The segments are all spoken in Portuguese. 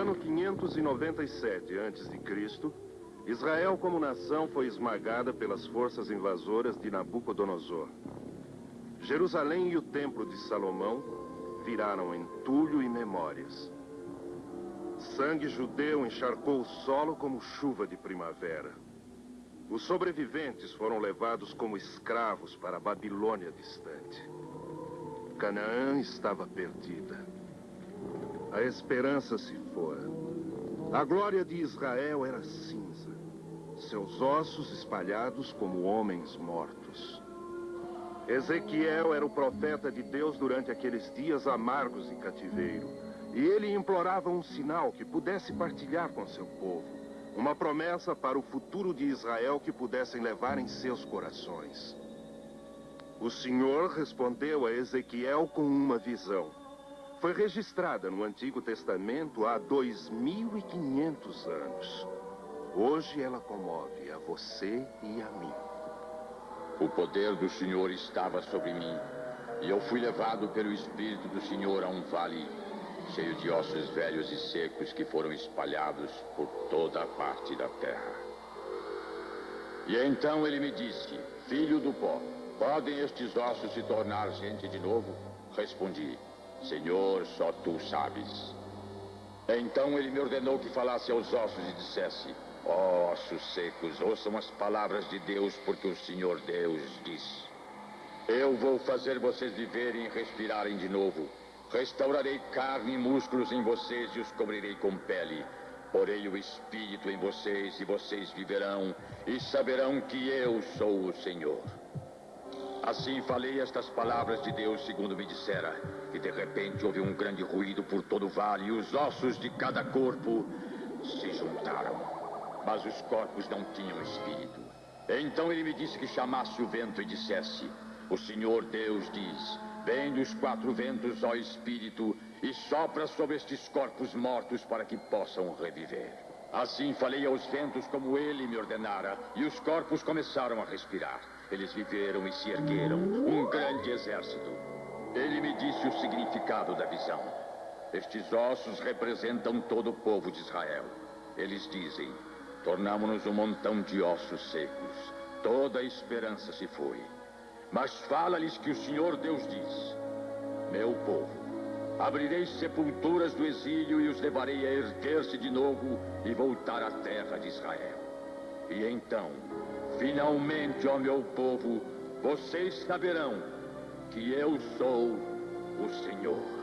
ano 597 a.C., Israel como nação foi esmagada pelas forças invasoras de Nabucodonosor. Jerusalém e o Templo de Salomão viraram entulho e memórias. Sangue judeu encharcou o solo como chuva de primavera. Os sobreviventes foram levados como escravos para a Babilônia distante. Canaã estava perdida. A esperança se fora. A glória de Israel era cinza. Seus ossos espalhados como homens mortos. Ezequiel era o profeta de Deus durante aqueles dias amargos de cativeiro. E ele implorava um sinal que pudesse partilhar com seu povo. Uma promessa para o futuro de Israel que pudessem levar em seus corações. O Senhor respondeu a Ezequiel com uma visão. Foi registrada no Antigo Testamento há 2500 anos. Hoje ela comove a você e a mim. O poder do Senhor estava sobre mim, e eu fui levado pelo Espírito do Senhor a um vale cheio de ossos velhos e secos que foram espalhados por toda a parte da terra. E então ele me disse: filho do pó, podem estes ossos se tornar gente de novo? Respondi: Senhor, só tu sabes. Então ele me ordenou que falasse aos ossos e dissesse: ó ossos secos, ouçam as palavras de Deus, porque o Senhor Deus diz: eu vou fazer vocês viverem e respirarem de novo. Restaurarei carne e músculos em vocês e os cobrirei com pele. Porei o Espírito em vocês e vocês viverão e saberão que eu sou o Senhor. Assim falei estas palavras de Deus segundo me dissera. E de repente houve um grande ruído por todo o vale e os ossos de cada corpo se juntaram. Mas os corpos não tinham espírito. Então ele me disse que chamasse o vento e dissesse: o Senhor Deus diz: vem dos quatro ventos, ó Espírito, e sopra sobre estes corpos mortos para que possam reviver. Assim falei aos ventos como ele me ordenara, e os corpos começaram a respirar. Eles viveram e se ergueram, um grande exército. Ele me disse o significado da visão. Estes ossos representam todo o povo de Israel. Eles dizem: tornamo-nos um montão de ossos secos. Toda a esperança se foi. Mas fala-lhes que o Senhor Deus diz: meu povo, abrirei sepulturas do exílio e os levarei a erguer-se de novo e voltar à terra de Israel. E então, finalmente, ó meu povo, vocês saberão que eu sou o Senhor.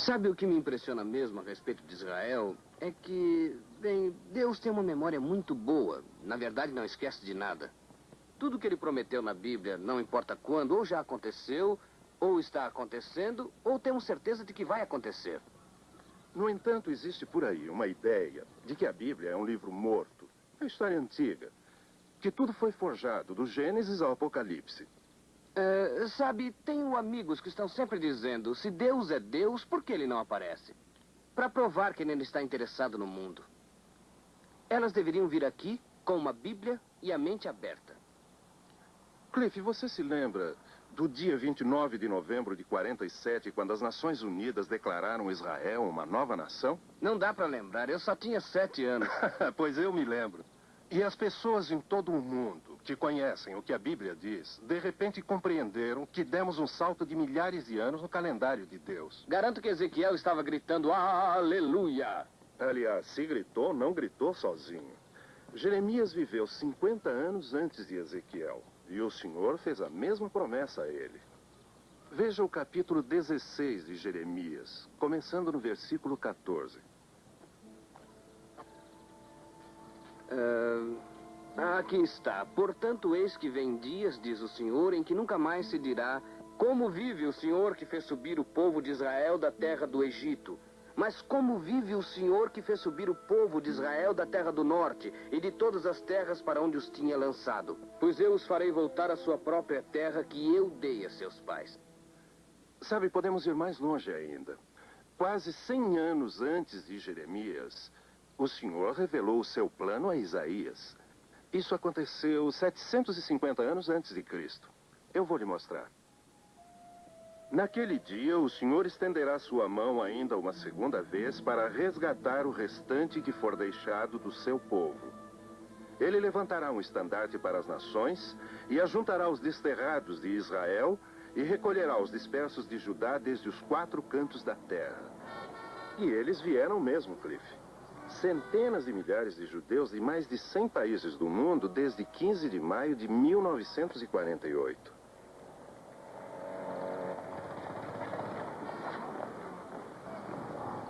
Sabe o que me impressiona mesmo a respeito de Israel? É que, bem, Deus tem uma memória muito boa. Na verdade, não esquece de nada. Tudo que ele prometeu na Bíblia, não importa quando, ou já aconteceu, ou está acontecendo, ou temos certeza de que vai acontecer. No entanto, existe por aí uma ideia de que a Bíblia é um livro morto, uma história antiga, que tudo foi forjado, do Gênesis ao Apocalipse. Sabe, tenho amigos que estão sempre dizendo, se Deus é Deus, por que ele não aparece? Para provar que ele está interessado no mundo. Elas deveriam vir aqui com uma Bíblia e a mente aberta. Cliff, você se lembra do dia 29 de novembro de 47, quando as Nações Unidas declararam Israel uma nova nação? Não dá para lembrar, eu só tinha 7 anos. Pois eu me lembro. E as pessoas em todo o mundo que conhecem o que a Bíblia diz, de repente compreenderam que demos um salto de milhares de anos no calendário de Deus. Garanto que Ezequiel estava gritando, aleluia! Aliás, se gritou, não gritou sozinho. Jeremias viveu 50 anos antes de Ezequiel, e o Senhor fez a mesma promessa a ele. Veja o capítulo 16 de Jeremias, começando no versículo 14. Aqui está. Portanto, eis que vem dias, diz o Senhor, em que nunca mais se dirá como vive o Senhor que fez subir o povo de Israel da terra do Egito. Mas como vive o Senhor que fez subir o povo de Israel da terra do norte e de todas as terras para onde os tinha lançado. Pois eu os farei voltar à sua própria terra que eu dei a seus pais. Sabe, podemos ir mais longe ainda. Quase 100 anos antes de Jeremias, o Senhor revelou o seu plano a Isaías. Isso aconteceu 750 anos antes de Cristo. Eu vou lhe mostrar. Naquele dia, o Senhor estenderá sua mão ainda uma segunda vez para resgatar o restante que for deixado do seu povo. Ele levantará um estandarte para as nações e ajuntará os desterrados de Israel e recolherá os dispersos de Judá desde os 4 cantos da terra. E eles vieram mesmo, Cliff. Centenas de milhares de judeus de mais de 100 países do mundo desde 15 de maio de 1948.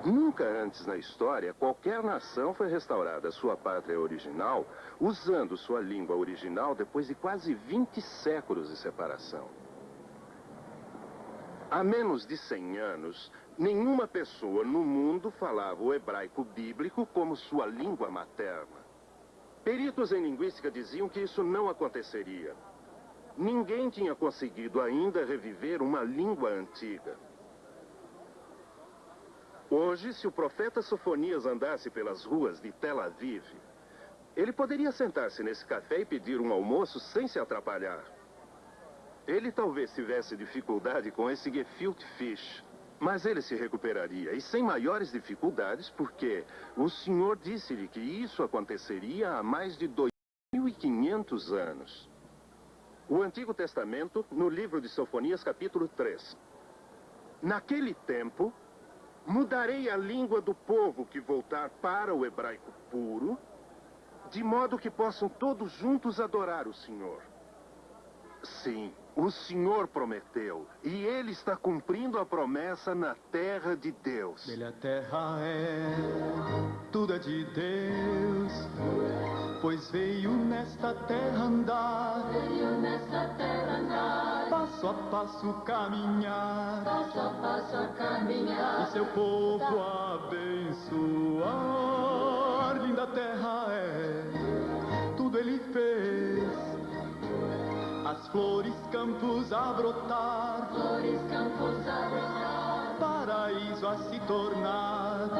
Nunca antes na história, qualquer nação foi restaurada à sua pátria original usando sua língua original depois de quase 20 séculos de separação. Há menos de 100 anos, nenhuma pessoa no mundo falava o hebraico bíblico como sua língua materna. Peritos em linguística diziam que isso não aconteceria. Ninguém tinha conseguido ainda reviver uma língua antiga. Hoje, se o profeta Sofonias andasse pelas ruas de Tel Aviv, ele poderia sentar-se nesse café e pedir um almoço sem se atrapalhar. Ele talvez tivesse dificuldade com esse gefilte fish, mas ele se recuperaria, e sem maiores dificuldades, porque o Senhor disse-lhe que isso aconteceria há mais de 2.500 anos. O Antigo Testamento, no livro de Sofonias, capítulo 3. Naquele tempo, mudarei a língua do povo que voltar para o hebraico puro, de modo que possam todos juntos adorar o Senhor. Sim, o Senhor prometeu, e Ele está cumprindo a promessa na terra de Deus. Ele a terra tudo é de Deus, pois veio nesta terra andar, passo a passo caminhar, e seu povo abençoar. Linda terra tudo Ele fez, as flores, campos a brotar, paraíso a se tornar,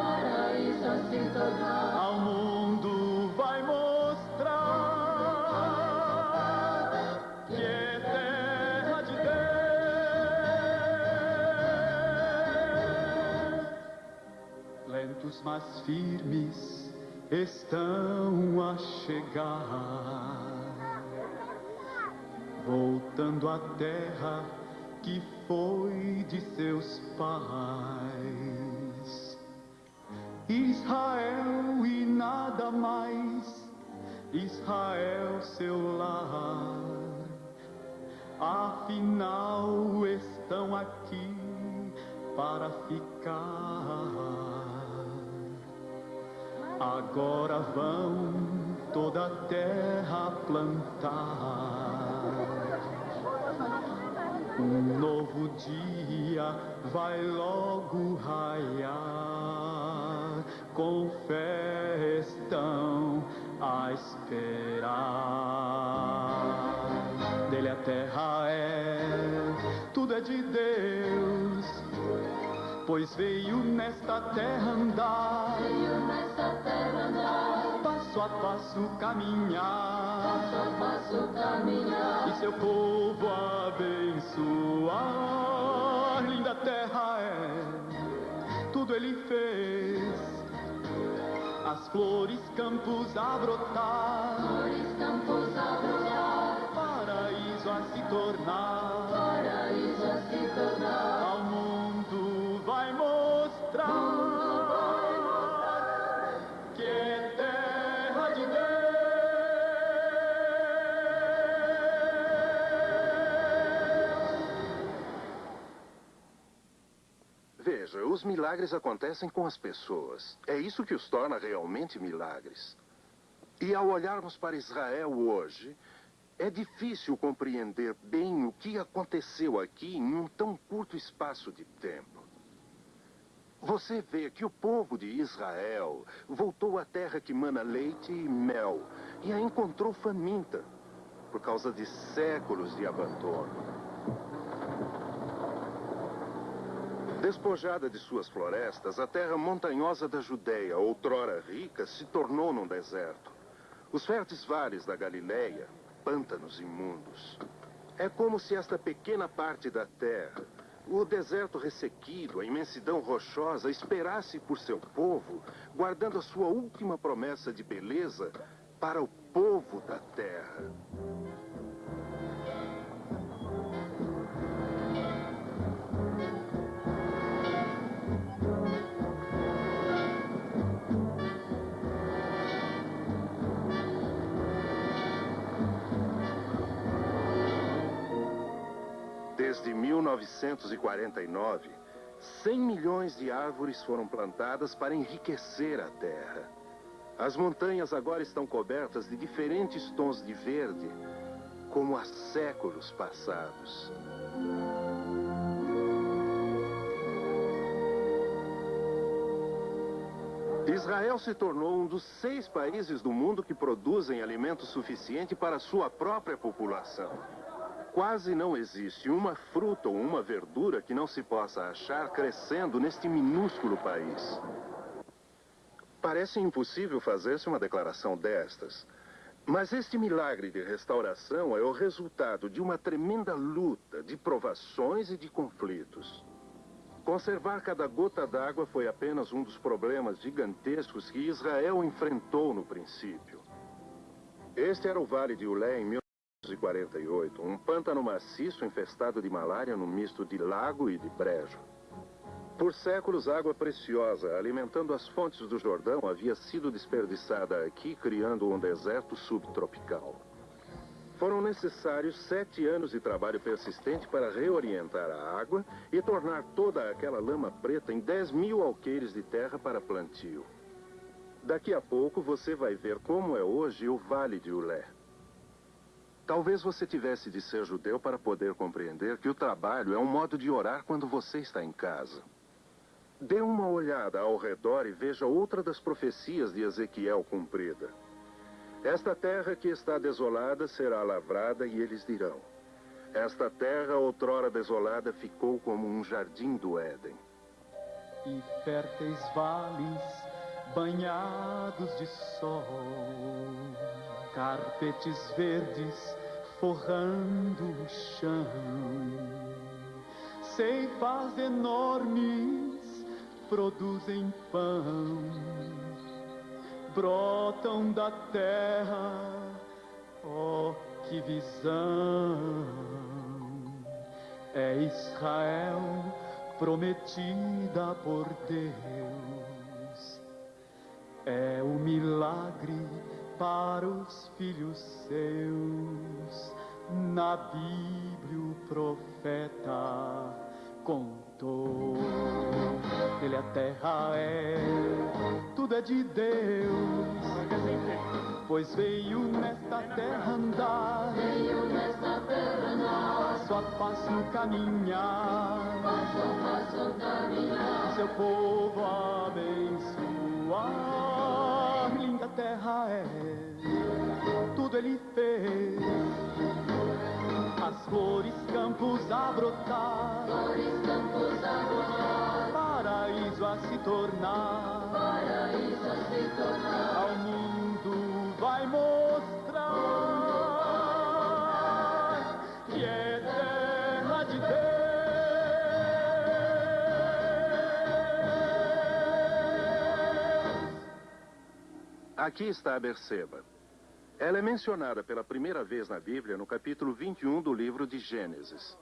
ao mundo vai mostrar que é terra de Deus. Lentos mas firmes estão a chegar, voltando à terra que foi de seus pais. Israel e nada mais, Israel seu lar. Afinal estão aqui para ficar. secar. Agora vão toda a terra plantar. Um novo dia vai logo raiar, com fé estão a esperar. Dele a terra tudo é de Deus, pois veio nesta terra andar, passo a passo caminhar, e seu povo abençoar. Linda terra tudo ele fez, as flores, campos a brotar, paraíso a se tornar, ao mundo vai mostrar que é terra de Deus. Veja, os milagres acontecem com as pessoas. É isso que os torna realmente milagres. E ao olharmos para Israel hoje, é difícil compreender bem o que aconteceu aqui em um tão curto espaço de tempo. Você vê que o povo de Israel voltou à terra que mana leite e mel e a encontrou faminta por causa de séculos de abandono. Despojada de suas florestas, a terra montanhosa da Judeia, outrora rica, se tornou num deserto. Os férteis vales da Galileia, pântanos imundos. É como se esta pequena parte da terra, o deserto ressequido, a imensidão rochosa, esperasse por seu povo, guardando a sua última promessa de beleza para o povo da terra. Desde 1949, 100 milhões de árvores foram plantadas para enriquecer a terra. As montanhas agora estão cobertas de diferentes tons de verde, como há séculos passados. Israel se tornou um dos 6 países do mundo que produzem alimento suficiente para sua própria população. Quase não existe uma fruta ou uma verdura que não se possa achar crescendo neste minúsculo país. Parece impossível fazer-se uma declaração destas, mas este milagre de restauração é o resultado de uma tremenda luta, de provações e de conflitos. Conservar cada gota d'água foi apenas um dos problemas gigantescos que Israel enfrentou no princípio. Este era o Vale de Ulé em 1948, um pântano maciço infestado de malária num misto de lago e de brejo. Por séculos, água preciosa, alimentando as fontes do Jordão, havia sido desperdiçada aqui, criando um deserto subtropical. Foram necessários 7 anos de trabalho persistente para reorientar a água e tornar toda aquela lama preta em 10.000 alqueires de terra para plantio. Daqui a pouco você vai ver como é hoje o Vale de Ulé. Talvez você tivesse de ser judeu para poder compreender que o trabalho é um modo de orar quando você está em casa. Dê uma olhada ao redor e veja outra das profecias de Ezequiel cumprida. Esta terra que está desolada será lavrada e eles dirão: esta terra outrora desolada ficou como um jardim do Éden. E férteis vales banhados de sol, carpetes verdes forrando o chão, ceifas enormes produzem pão, brotam da terra, oh que visão! É Israel prometida por Deus, é o milagre para os filhos seus. Na Bíblia o profeta contou. Cristo. Ele a terra é, tudo é de Deus, pois veio nesta terra andar, passo a passo caminhar, seu povo abençoar. Linda terra é, tudo ele fez, as flores, campos a brotar, paraíso a se tornar, ao mundo vai mostrar que é terra de Deus. Aqui está a Berseba. Ela é mencionada pela primeira vez na Bíblia no capítulo 21 do livro de Gênesis.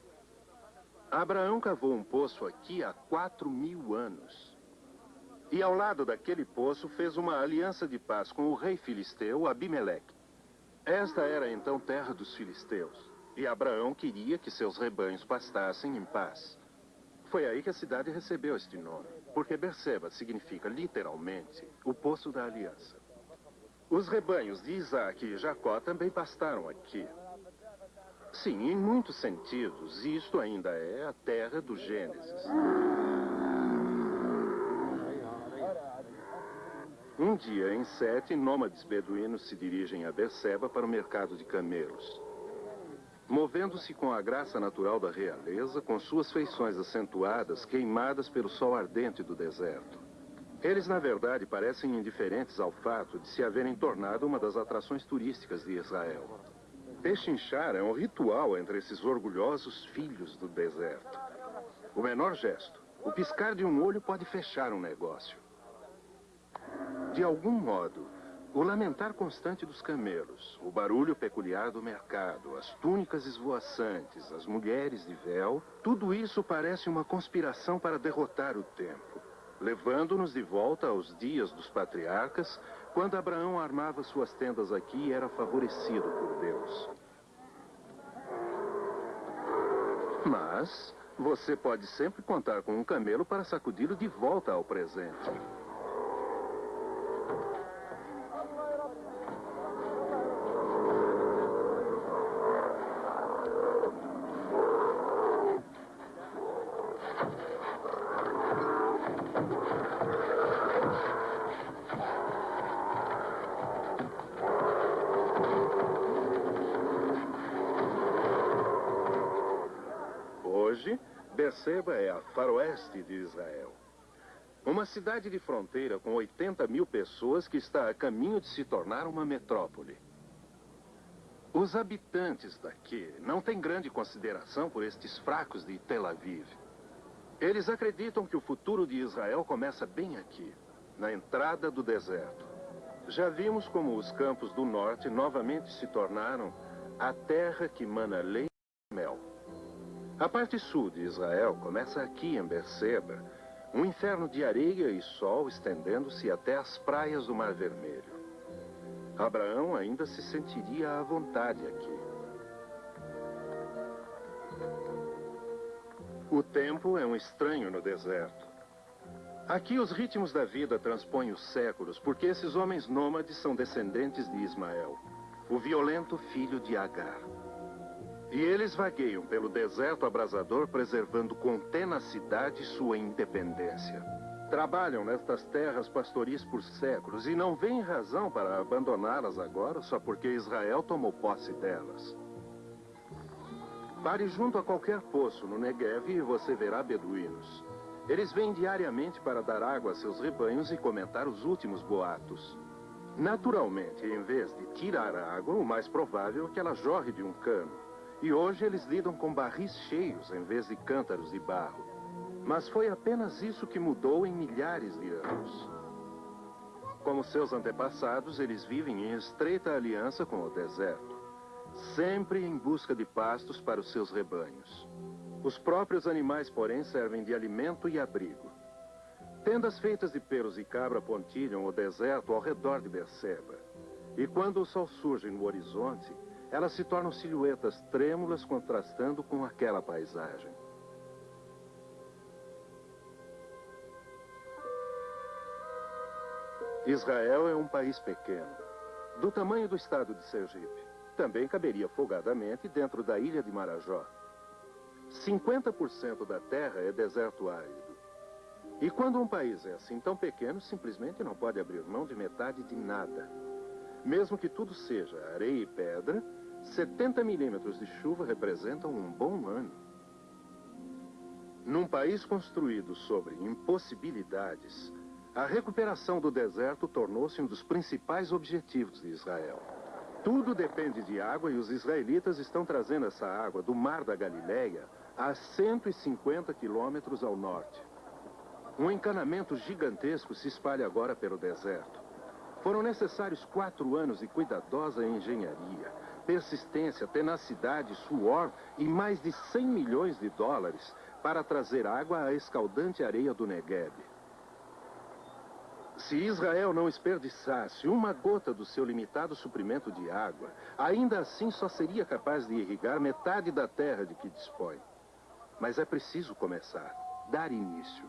Abraão cavou um poço aqui há 4.000 anos. E ao lado daquele poço fez uma aliança de paz com o rei filisteu Abimeleque. Esta era então terra dos filisteus. E Abraão queria que seus rebanhos pastassem em paz. Foi aí que a cidade recebeu este nome, porque Berseba significa literalmente o poço da aliança. Os rebanhos de Isaac e Jacó também pastaram aqui. Sim, em muitos sentidos, isto ainda é a terra do Gênesis. Um dia, em Sete, nômades beduínos se dirigem a Berseba para o mercado de camelos. Movendo-se com a graça natural da realeza, com suas feições acentuadas, queimadas pelo sol ardente do deserto. Eles, na verdade, parecem indiferentes ao fato de se haverem tornado uma das atrações turísticas de Israel. Pechinchar é um ritual entre esses orgulhosos filhos do deserto. O menor gesto, o piscar de um olho pode fechar um negócio. De algum modo, o lamentar constante dos camelos, o barulho peculiar do mercado, as túnicas esvoaçantes, as mulheres de véu, tudo isso parece uma conspiração para derrotar o tempo, levando-nos de volta aos dias dos patriarcas, quando Abraão armava suas tendas aqui e era favorecido por Deus. Mas você pode sempre contar com um camelo para sacudi-lo de volta ao presente. Hoje, Berseba é a faroeste de Israel. Uma cidade de fronteira com 80.000 pessoas que está a caminho de se tornar uma metrópole. Os habitantes daqui não têm grande consideração por estes fracos de Tel Aviv. Eles acreditam que o futuro de Israel começa bem aqui, na entrada do deserto. Já vimos como os campos do norte novamente se tornaram a terra que mana leite e mel. A parte sul de Israel começa aqui em Berseba, um inferno de areia e sol estendendo-se até as praias do Mar Vermelho. Abraão ainda se sentiria à vontade aqui. O tempo é um estranho no deserto. Aqui os ritmos da vida transpõem os séculos, porque esses homens nômades são descendentes de Ismael, o violento filho de Agar. E eles vagueiam pelo deserto abrasador, preservando com tenacidade sua independência. Trabalham nestas terras pastoris por séculos e não veem razão para abandoná-las agora só porque Israel tomou posse delas. Pare junto a qualquer poço no Negev e você verá beduínos. Eles vêm diariamente para dar água a seus rebanhos e comentar os últimos boatos. Naturalmente, em vez de tirar a água, o mais provável é que ela jorre de um cano. E hoje eles lidam com barris cheios em vez de cântaros de barro. Mas foi apenas isso que mudou em milhares de anos. Como seus antepassados, eles vivem em estreita aliança com o deserto, sempre em busca de pastos para os seus rebanhos. Os próprios animais, porém, servem de alimento e abrigo. Tendas feitas de pelos e cabra pontilham o deserto ao redor de Berseba. E quando o sol surge no horizonte, elas se tornam silhuetas trêmulas contrastando com aquela paisagem. Israel é um país pequeno, do tamanho do estado de Sergipe. Também caberia folgadamente dentro da ilha de Marajó. 50% da terra é deserto árido. E quando um país é assim tão pequeno, simplesmente não pode abrir mão de metade de nada. Mesmo que tudo seja areia e pedra, 70 milímetros de chuva representam um bom ano. Num país construído sobre impossibilidades, a recuperação do deserto tornou-se um dos principais objetivos de Israel. Tudo depende de água e os israelitas estão trazendo essa água do Mar da Galileia a 150 quilômetros ao norte. Um encanamento gigantesco se espalha agora pelo deserto. Foram necessários 4 anos de cuidadosa engenharia, persistência, tenacidade, suor e mais de 100 milhões de dólares para trazer água à escaldante areia do Negueb. Se Israel não desperdiçasse uma gota do seu limitado suprimento de água, ainda assim só seria capaz de irrigar metade da terra de que dispõe. Mas é preciso começar, dar início.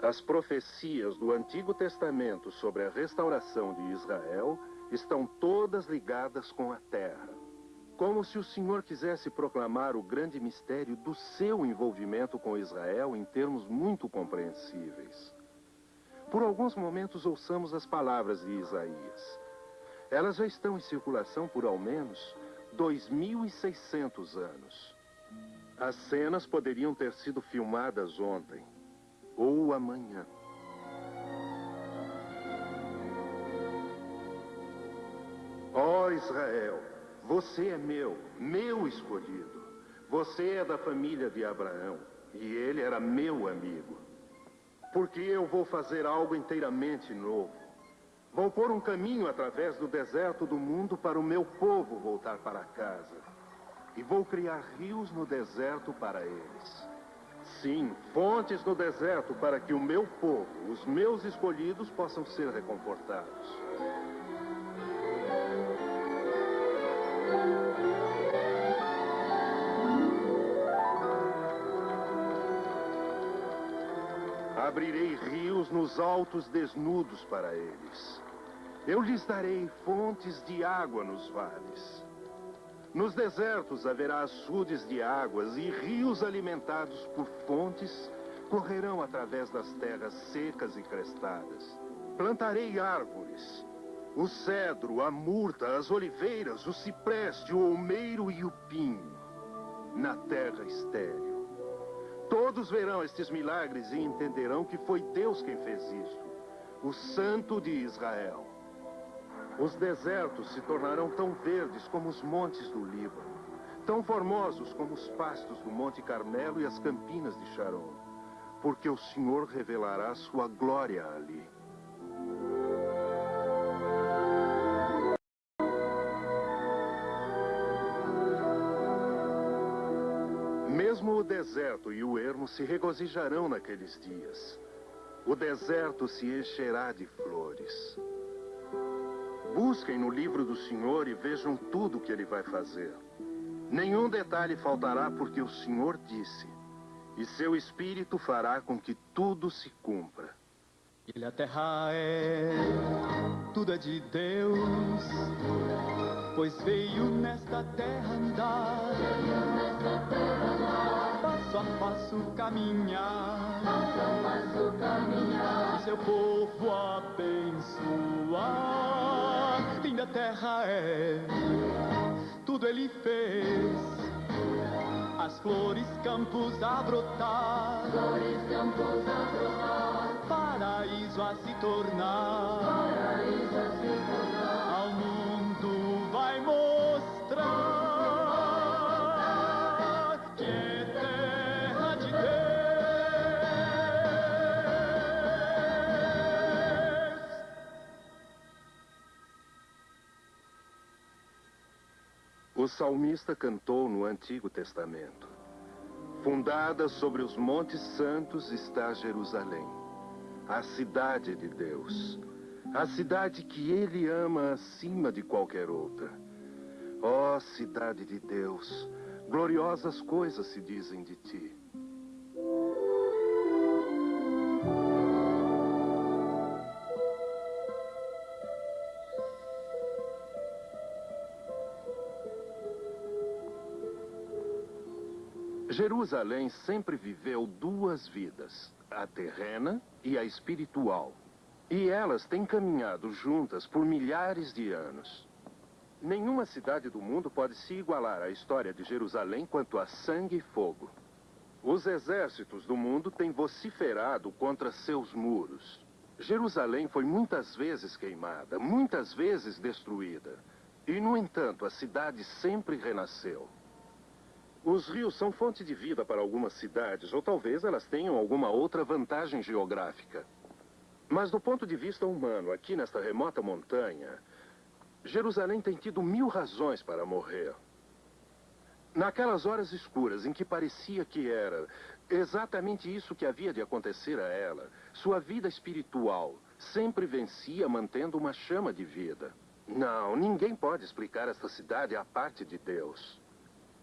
As profecias do Antigo Testamento sobre a restauração de Israel estão todas ligadas com a terra. Como se o Senhor quisesse proclamar o grande mistério do seu envolvimento com Israel em termos muito compreensíveis. Por alguns momentos ouçamos as palavras de Isaías. Elas já estão em circulação por ao menos 2.600 anos. As cenas poderiam ter sido filmadas ontem ou amanhã. Ó Israel, você é meu escolhido. Você é da família de Abraão, e ele era meu amigo. Porque eu vou fazer algo inteiramente novo. Vou pôr um caminho através do deserto do mundo para o meu povo voltar para casa. E vou criar rios no deserto para eles. Sim, fontes no deserto para que o meu povo, os meus escolhidos, possam ser reconfortados. Abrirei rios nos altos desnudos para eles. Eu lhes darei fontes de água nos vales. Nos desertos haverá açudes de águas e rios alimentados por fontes correrão através das terras secas e crestadas. Plantarei árvores, o cedro, a murta, as oliveiras, o cipreste, o olmeiro e o pinho, na terra estéril. Todos verão estes milagres e entenderão que foi Deus quem fez isso, o Santo de Israel. Os desertos se tornarão tão verdes como os montes do Líbano, tão formosos como os pastos do Monte Carmelo e as campinas de Sharon, porque o Senhor revelará sua glória ali. Mesmo o deserto e o ermo se regozijarão naqueles dias. O deserto se encherá de flores. Busquem no livro do Senhor e vejam tudo o que ele vai fazer. Nenhum detalhe faltará porque o Senhor disse, e seu Espírito fará com que tudo se cumpra. E a terra tudo é de Deus, pois veio nesta terra andar, passo a passo caminhar, seu povo abençoar. Linda terra tudo ele fez, as flores, campos a brotar, paraíso a se tornar, ao mundo vai mostrar que é terra de Deus. O salmista cantou no Antigo Testamento. Fundada sobre os montes santos está Jerusalém, a cidade de Deus, a cidade que ele ama acima de qualquer outra. Ó cidade de Deus, gloriosas coisas se dizem de ti. Jerusalém sempre viveu duas vidas, a terrena e a espiritual. E elas têm caminhado juntas por milhares de anos. Nenhuma cidade do mundo pode se igualar à história de Jerusalém quanto a sangue e fogo. Os exércitos do mundo têm vociferado contra seus muros. Jerusalém foi muitas vezes queimada, muitas vezes destruída. E, no entanto, a cidade sempre renasceu. Os rios são fonte de vida para algumas cidades, ou talvez elas tenham alguma outra vantagem geográfica. Mas do ponto de vista humano, aqui nesta remota montanha, Jerusalém tem tido 1000 razões para morrer. Naquelas horas escuras em que parecia que era exatamente isso que havia de acontecer a ela, sua vida espiritual sempre vencia mantendo uma chama de vida. Não, ninguém pode explicar esta cidade à parte de Deus.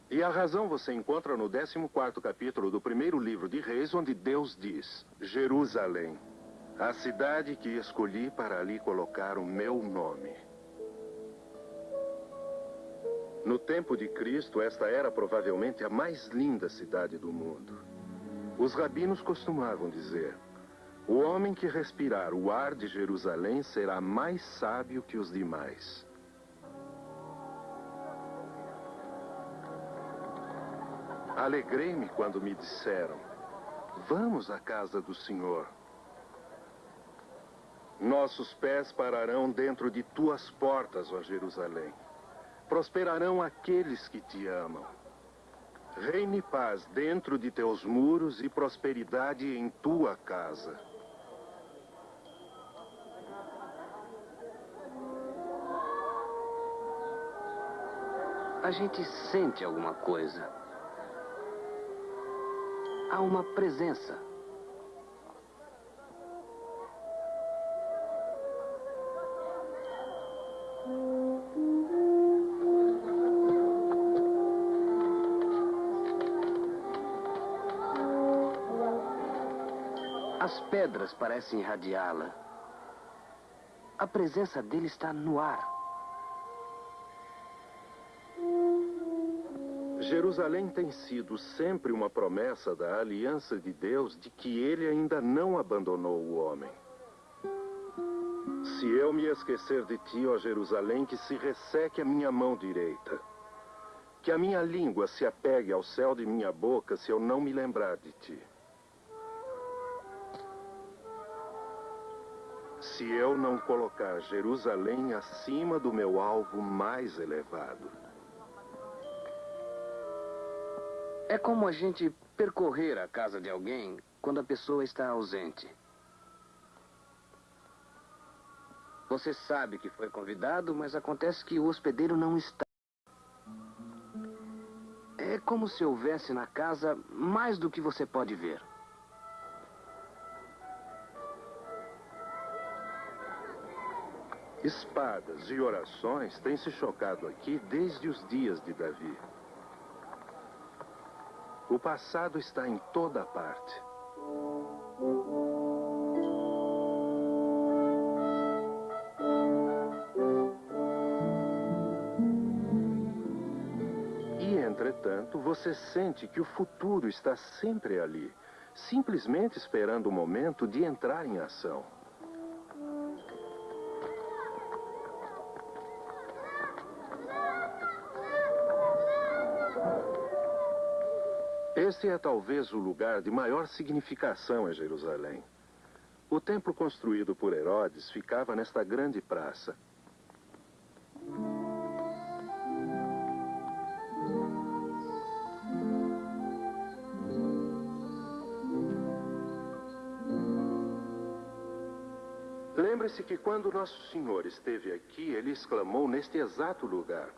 E a razão você encontra no 14º capítulo do primeiro livro de Reis, onde Deus diz: Jerusalém, a cidade que escolhi para ali colocar o meu nome. No tempo de Cristo, esta era provavelmente a mais linda cidade do mundo. Os rabinos costumavam dizer: o homem que respirar o ar de Jerusalém será mais sábio que os demais. Alegrei-me quando me disseram: vamos à casa do Senhor. Nossos pés pararão dentro de tuas portas, ó Jerusalém. Prosperarão aqueles que te amam. Reine paz dentro de teus muros e prosperidade em tua casa. A gente sente alguma coisa. Há uma presença. As pedras parecem irradiá-la. A presença dele está no ar. Jerusalém tem sido sempre uma promessa da aliança de Deus de que ele ainda não abandonou o homem. Se eu me esquecer de ti, ó Jerusalém, que se resseque a minha mão direita. Que a minha língua se apegue ao céu de minha boca se eu não me lembrar de ti. Se eu não colocar Jerusalém acima do meu alvo mais elevado. É como a gente percorrer a casa de alguém quando a pessoa está ausente. Você sabe que foi convidado, mas acontece que o hospedeiro não está. É como se houvesse na casa mais do que você pode ver. Espadas e orações têm se chocado aqui desde os dias de Davi. O passado está em toda parte. E, entretanto, você sente que o futuro está sempre ali, simplesmente esperando o momento de entrar em ação. Este é talvez o lugar de maior significação em Jerusalém. O templo construído por Herodes ficava nesta grande praça. Lembre-se que quando Nosso Senhor esteve aqui, ele exclamou neste exato lugar: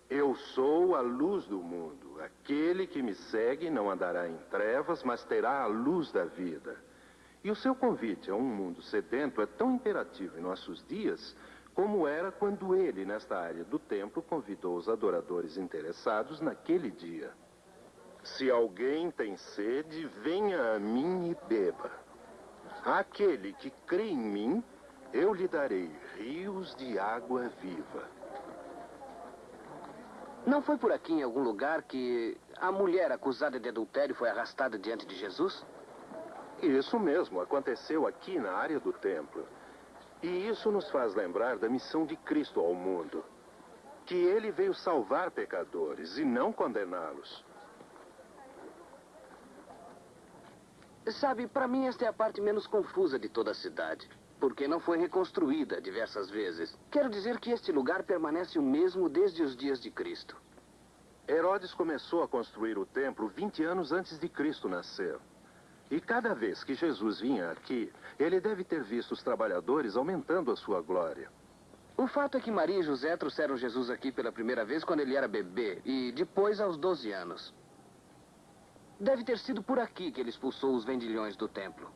eu sou a luz do mundo. Aquele que me segue não andará em trevas, mas terá a luz da vida. E o seu convite a um mundo sedento é tão imperativo em nossos dias como era quando ele, nesta área do templo, convidou os adoradores interessados naquele dia. Se alguém tem sede, venha a mim e beba. Aquele que crê em mim, eu lhe darei rios de água viva. Não foi por aqui em algum lugar que a mulher acusada de adultério foi arrastada diante de Jesus? Isso mesmo, aconteceu aqui na área do templo. E isso nos faz lembrar da missão de Cristo ao mundo. Que ele veio salvar pecadores e não condená-los. Sabe, para mim esta é a parte menos confusa de toda a cidade. Porque não foi reconstruída diversas vezes. Quero dizer que este lugar permanece o mesmo desde os dias de Cristo. Herodes começou a construir o templo 20 anos antes de Cristo nascer. E cada vez que Jesus vinha aqui, ele deve ter visto os trabalhadores aumentando a sua glória. O fato é que Maria e José trouxeram Jesus aqui pela primeira vez quando ele era bebê e depois aos 12 anos. Deve ter sido por aqui que ele expulsou os vendilhões do templo.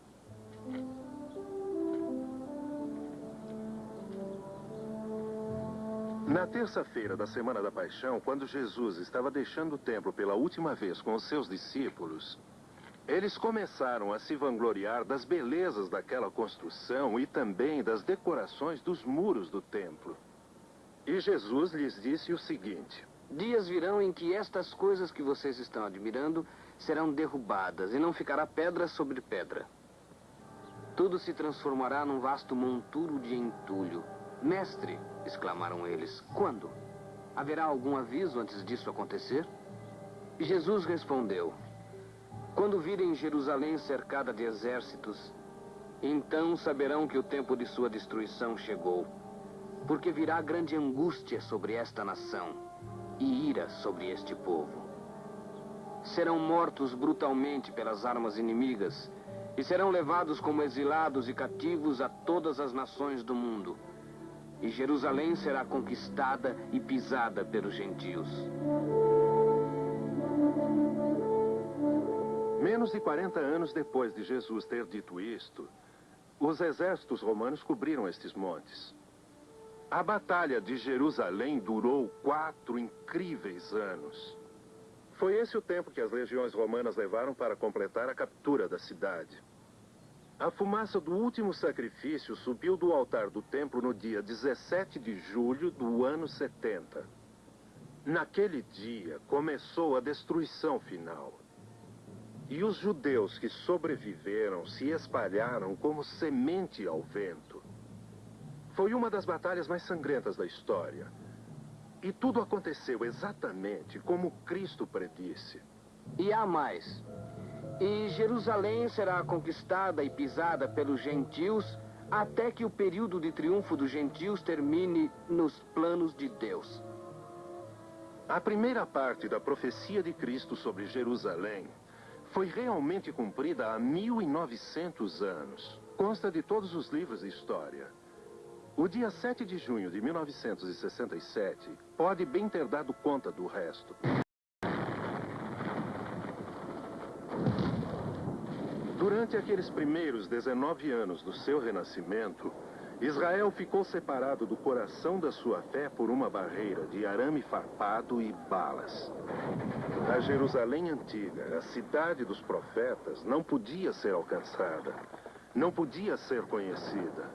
Na terça-feira da Semana da Paixão, quando Jesus estava deixando o templo pela última vez com os seus discípulos, eles começaram a se vangloriar das belezas daquela construção e também das decorações dos muros do templo. E Jesus lhes disse o seguinte: Dias virão em que estas coisas que vocês estão admirando serão derrubadas e não ficará pedra sobre pedra. Tudo se transformará num vasto monturo de entulho. Mestre, exclamaram eles, quando? Haverá algum aviso antes disso acontecer? Jesus respondeu: Quando virem Jerusalém cercada de exércitos, então saberão que o tempo de sua destruição chegou. Porque virá grande angústia sobre esta nação e ira sobre este povo. Serão mortos brutalmente pelas armas inimigas e serão levados como exilados e cativos a todas as nações do mundo. E Jerusalém será conquistada e pisada pelos gentios. Menos de 40 anos depois de Jesus ter dito isto, os exércitos romanos cobriram estes montes. A batalha de Jerusalém durou 4 incríveis anos. Foi esse o tempo que as legiões romanas levaram para completar a captura da cidade. A fumaça do último sacrifício subiu do altar do templo no dia 17 de julho do ano 70. Naquele dia começou a destruição final. E os judeus que sobreviveram se espalharam como semente ao vento. Foi uma das batalhas mais sangrentas da história. E tudo aconteceu exatamente como Cristo predisse. E há mais. E Jerusalém será conquistada e pisada pelos gentios até que o período de triunfo dos gentios termine nos planos de Deus. A primeira parte da profecia de Cristo sobre Jerusalém foi realmente cumprida há 1900 anos. Consta de todos os livros de história. O dia 7 de junho de 1967 pode bem ter dado conta do resto. Durante aqueles primeiros 19 anos do seu renascimento, Israel ficou separado do coração da sua fé por uma barreira de arame farpado e balas. A Jerusalém antiga, a cidade dos profetas, não podia ser alcançada, não podia ser conhecida.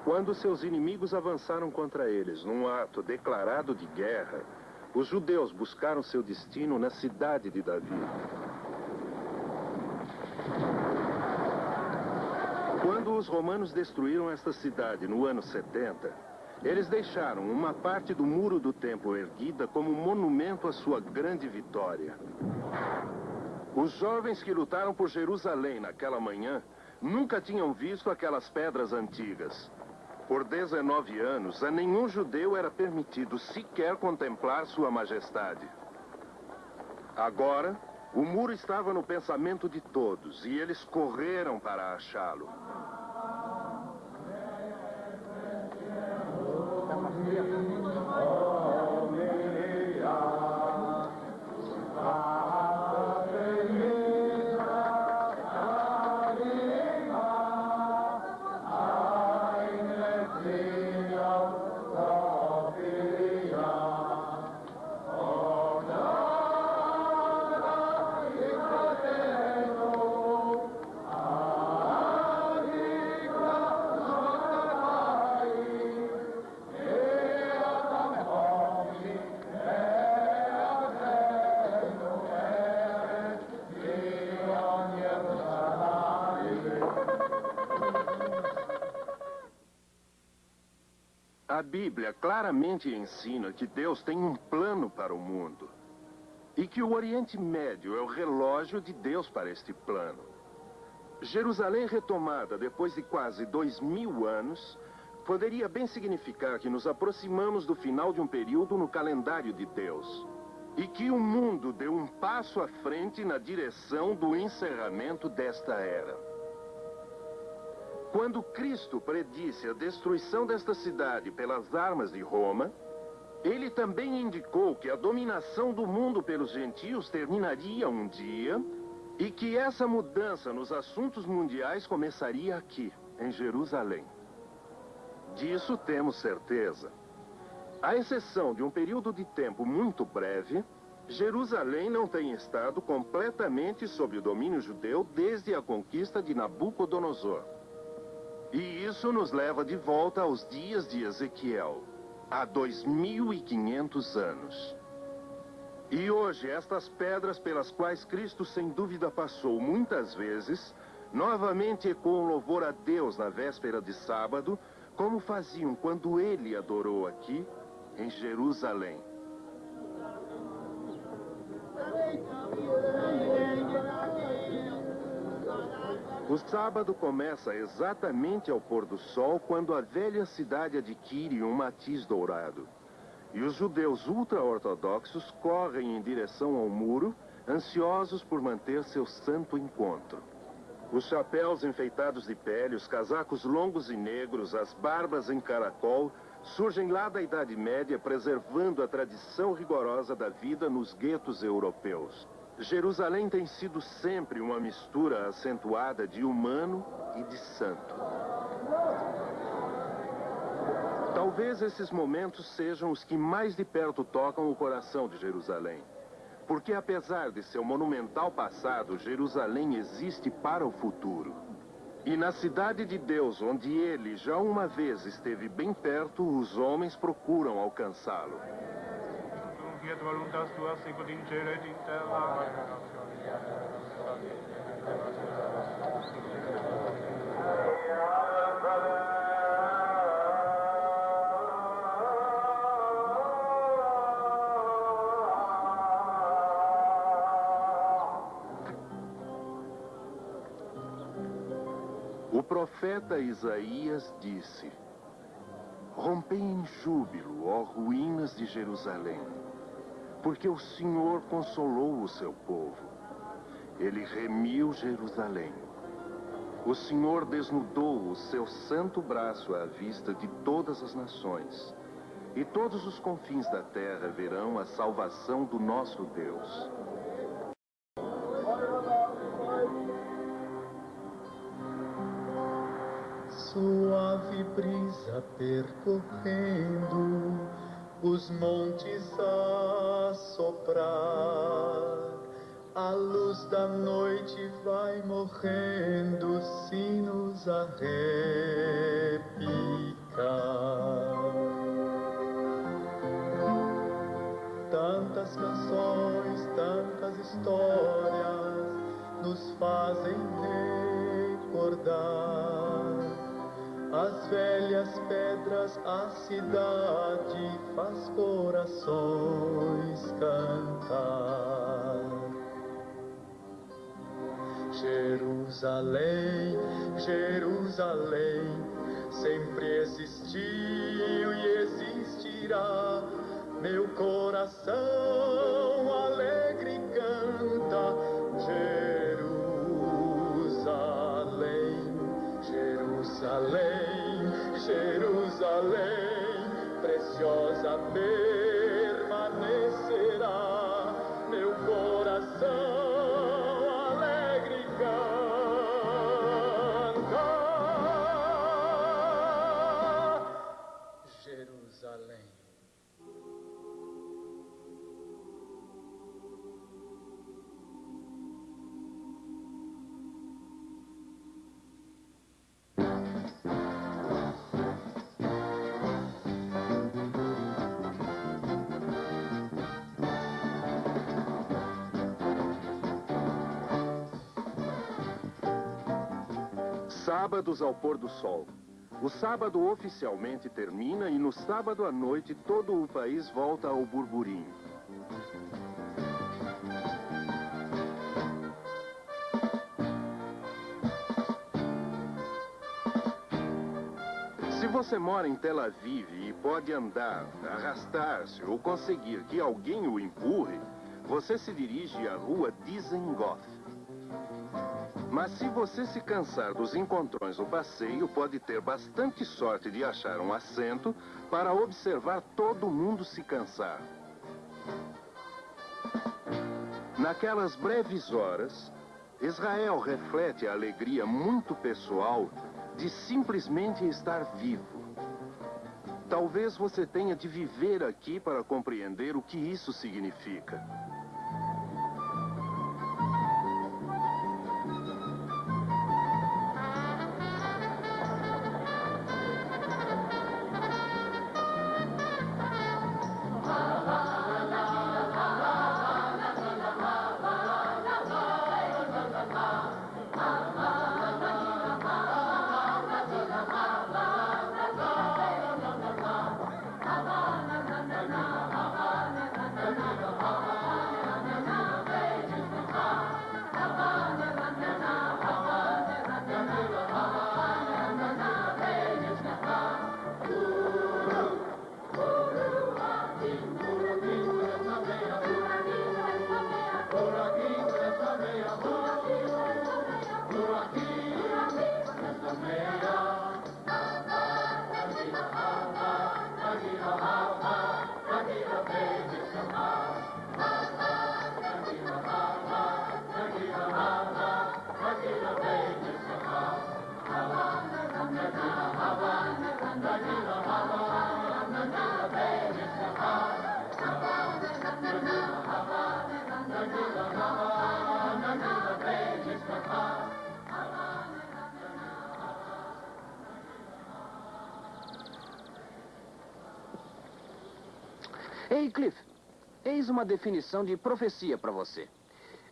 Quando seus inimigos avançaram contra eles num ato declarado de guerra, os judeus buscaram seu destino na cidade de Davi. Quando os romanos destruíram esta cidade no ano 70, eles deixaram uma parte do muro do templo erguida como monumento à sua grande vitória. Os jovens que lutaram por Jerusalém naquela manhã nunca tinham visto aquelas pedras antigas. Por 19 anos, a nenhum judeu era permitido sequer contemplar sua majestade. Agora, o muro estava no pensamento de todos e eles correram para achá-lo. A Bíblia claramente ensina que Deus tem um plano para o mundo. E que o Oriente Médio é o relógio de Deus para este plano. Jerusalém retomada depois de quase 2000 anos poderia bem significar que nos aproximamos do final de um período no calendário de Deus. E que o mundo deu um passo à frente na direção do encerramento desta era. Quando Cristo predisse a destruição desta cidade pelas armas de Roma, ele também indicou que a dominação do mundo pelos gentios terminaria um dia e que essa mudança nos assuntos mundiais começaria aqui, em Jerusalém. Disso temos certeza. À exceção de um período de tempo muito breve, Jerusalém não tem estado completamente sob o domínio judeu desde a conquista de Nabucodonosor. E isso nos leva de volta aos dias de Ezequiel, há 2500 anos. E hoje, estas pedras pelas quais Cristo sem dúvida passou muitas vezes, novamente ecoam louvor a Deus na véspera de sábado, como faziam quando ele adorou aqui, em Jerusalém. O sábado começa exatamente ao pôr do sol, quando a velha cidade adquire um matiz dourado. E os judeus ultra-ortodoxos correm em direção ao muro, ansiosos por manter seu santo encontro. Os chapéus enfeitados de pele, os casacos longos e negros, as barbas em caracol, surgem lá da Idade Média, preservando a tradição rigorosa da vida nos guetos europeus. Jerusalém tem sido sempre uma mistura acentuada de humano e de santo. Talvez esses momentos sejam os que mais de perto tocam o coração de Jerusalém. Porque apesar de seu monumental passado, Jerusalém existe para o futuro. E na cidade de Deus, onde ele já uma vez esteve bem perto, os homens procuram alcançá-lo. Fiat voluntas tua sicut in cielo et in terra. O profeta Isaías disse: rompei em júbilo, ó ruínas de Jerusalém, porque o Senhor consolou o seu povo. Ele remiu Jerusalém. O Senhor desnudou o seu santo braço à vista de todas as nações. E todos os confins da terra verão a salvação do nosso Deus. Suave brisa percorrendo os montes a soprar, a luz da noite vai morrendo, sinos a repicar. Tantas canções, tantas histórias nos fazem recordar as velhas pedras, a cidade faz corações cantar. Jerusalém, Jerusalém, sempre existiu e existirá. Meu coração alegre canta. Jerusalém, Jerusalém, Jerusalém, preciosa permanecerá. Meu coração alegre canta. Jerusalém. Sábados ao pôr do sol. O sábado oficialmente termina e no sábado à noite todo o país volta ao burburinho. Se você mora em Tel Aviv e pode andar, arrastar-se ou conseguir que alguém o empurre, você se dirige à rua Dizengoff. Mas se você se cansar dos encontrões no passeio, pode ter bastante sorte de achar um assento para observar todo mundo se cansar. Naquelas breves horas, Israel reflete a alegria muito pessoal de simplesmente estar vivo. Talvez você tenha de viver aqui para compreender o que isso significa. Ei, Cliff, eis uma definição de profecia para você.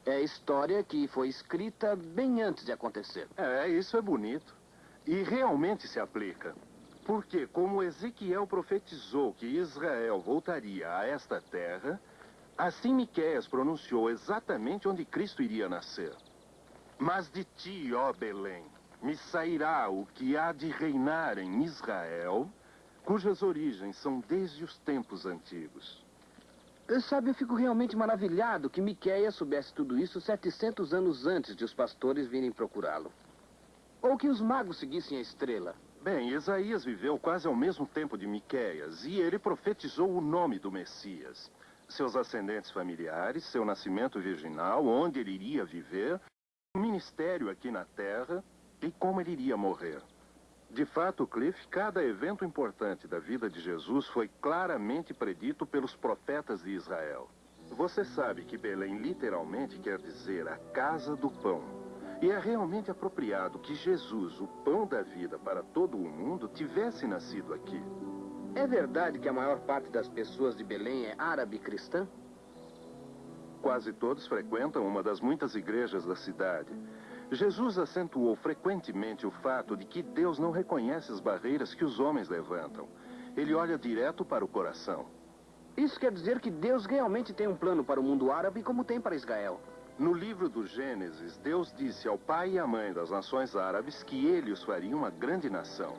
É história que foi escrita bem antes de acontecer. Isso é bonito. E realmente se aplica. Porque, como Ezequiel profetizou que Israel voltaria a esta terra, assim Miqueias pronunciou exatamente onde Cristo iria nascer. Mas de ti, ó Belém, me sairá o que há de reinar em Israel, cujas origens são desde os tempos antigos. Sabe, eu fico realmente maravilhado que Miqueias soubesse tudo isso 700 anos antes de os pastores virem procurá-lo. Ou que os magos seguissem a estrela. Bem, Isaías viveu quase ao mesmo tempo de Miqueias e ele profetizou o nome do Messias, seus ascendentes familiares, seu nascimento virginal, onde ele iria viver, o ministério aqui na terra e como ele iria morrer. De fato, Cliff, cada evento importante da vida de Jesus foi claramente predito pelos profetas de Israel. Você sabe que Belém literalmente quer dizer a casa do pão. E é realmente apropriado que Jesus, o pão da vida para todo o mundo, tivesse nascido aqui. É verdade que a maior parte das pessoas de Belém é árabe cristã? Quase todos frequentam uma das muitas igrejas da cidade. Jesus acentuou frequentemente o fato de que Deus não reconhece as barreiras que os homens levantam. Ele olha direto para o coração. Isso quer dizer que Deus realmente tem um plano para o mundo árabe como tem para Israel. No livro do Gênesis, Deus disse ao pai e à mãe das nações árabes que ele os faria uma grande nação.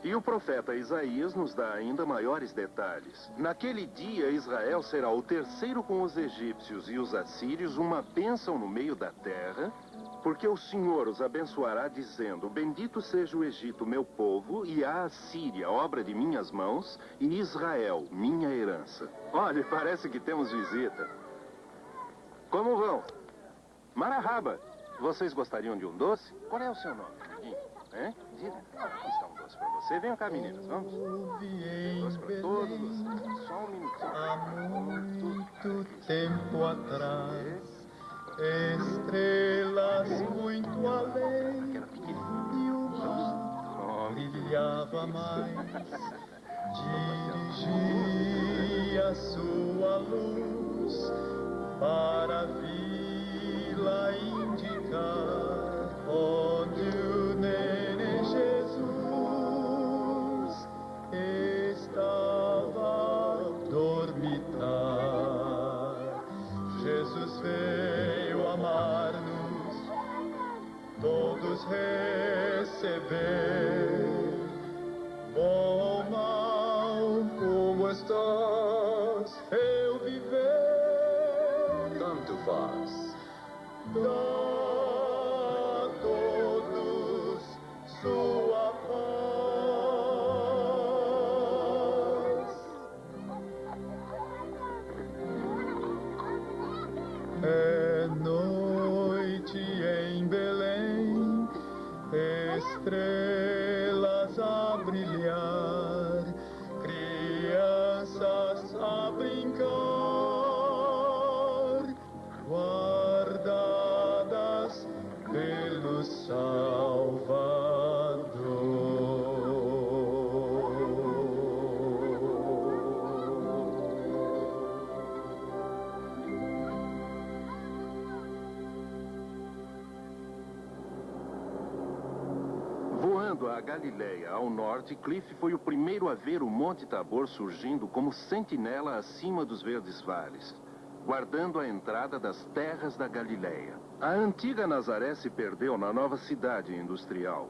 E o profeta Isaías nos dá ainda maiores detalhes. Naquele dia, Israel será o terceiro com os egípcios e os assírios, uma bênção no meio da terra, porque o Senhor os abençoará dizendo: bendito seja o Egito, meu povo, e a Assíria, obra de minhas mãos, e Israel, minha herança. Olha, parece que temos visita. Como vão? Marahaba, vocês gostariam de um doce? Qual é o seu nome, amiguinho? Hein? Diga, aqui está um doce para você. Venham cá, meninas, vamos. Doce para todos vocês. Só um minutinho. Há muito tempo atrás, estrelas muito além, e o mar brilhava mais, dirigia sua luz para a vila indicar onde o nenê Jesus nos receber. Bom ou mal, como estás, eu viver. Tanto faz. Dá a todos sua paz. É noite em Belém, estrelas a brilhar, crianças a brincar, guardadas pelo Voando a Galileia ao norte, Cliff foi o primeiro a ver o Monte Tabor surgindo como sentinela acima dos verdes vales, guardando a entrada das terras da Galileia. A antiga Nazaré se perdeu na nova cidade industrial.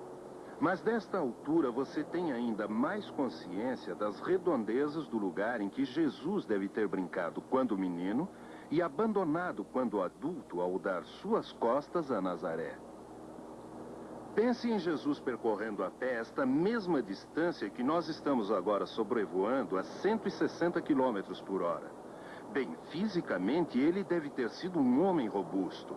Mas desta altura você tem ainda mais consciência das redondezas do lugar em que Jesus deve ter brincado quando menino e abandonado quando adulto ao dar suas costas a Nazaré. Pense em Jesus percorrendo a pé esta mesma distância que nós estamos agora sobrevoando a 160 km por hora. Bem, fisicamente ele deve ter sido um homem robusto.